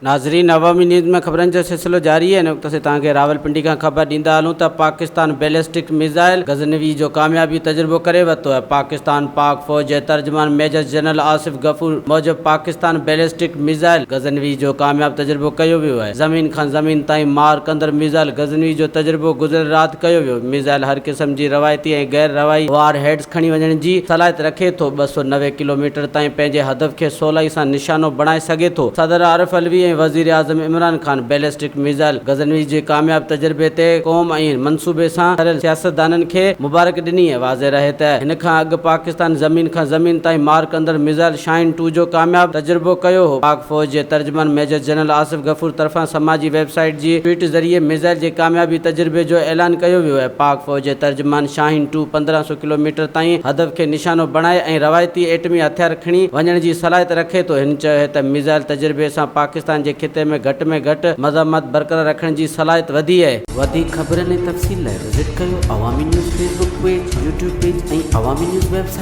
नाज़रीन, अवामी न्यूज़ में ख़बरनि जो सिलसिलो जारी है। वक्त से तव्हांखे रावलपिंडी खां ख़बर ॾींदा हलूं त पाकिस्तान बैलिस्टिक मिसाइल गज़नवी जो कामयाबी तजुर्बो करे वरितो आहे। पाकिस्तान पाक फ़ौज जे तर्जमान मेजर जनरल आसिफ गफूर मूजिब पाकिस्तान बैलिस्टिक मिसाइल गज़नवी जो कामयाब तजुर्बो कयो वियो आहे। ज़मीन खां ज़मीन ताईं मार कंदड़ मिसाइल गज़नवी जो तजुर्बो गुज़िरियल राति कयो वियो। मिसाइल हर क़िस्म जी रवायती ऐं गैर रवाई वार हेड्स खणी वञण जी सलाहियत रखे थो। 290 किलोमीटर ताईं पंहिंजे हदफ़ खे सवलाई सां निशानो बणाए सघे थो। सदर आरिफ अलवी ऐं वज़ीर आज़म इमरान ख़ान बैलिस्टिक मिसाइल गज़नवी जे कामयाब तजुर्बे ते क़ौम ऐं मनसूबे सां ठहियल सियासतदाननि खे मुबारक ॾिनी आहे। वाज़े रहे त हिन खां अॻु पाकिस्तान ज़मीन खां ज़मीन ताईं मार कंदड़ मिसाइल शाहीन 2 जो कामयाब तजुर्बो कयो हो। पाक फ़ौज जे तर्जमान मेजर जनरल आसिफ गफूर तरफ़ां समाजी वेबसाइट जी ट्वीट ज़रिए मिसाइल जे कामयाबी तजुर्बे जो ऐलान कयो वियो आहे। पाक फ़ौज जे तर्जमान शाहीन 2 1500 किलोमीटर ताईं हदफ़ खे निशानो बणाए ऐं रवायती एटमी हथियार खणी वञण जी सलाहियत रखे थो। हिन चयो त मिसाइल तजुर्बे सां पाकिस्तान जे खिते में घटि मज़ामत बरक़रार रखण जी सलाहियत वधी आहे। वधीक ख़बरनि ऐं तफ़सील लाइ विज़िट कयो अवामी news Facebook page, YouTube page ऐं अवामी न्यूज़ वेबसाइट।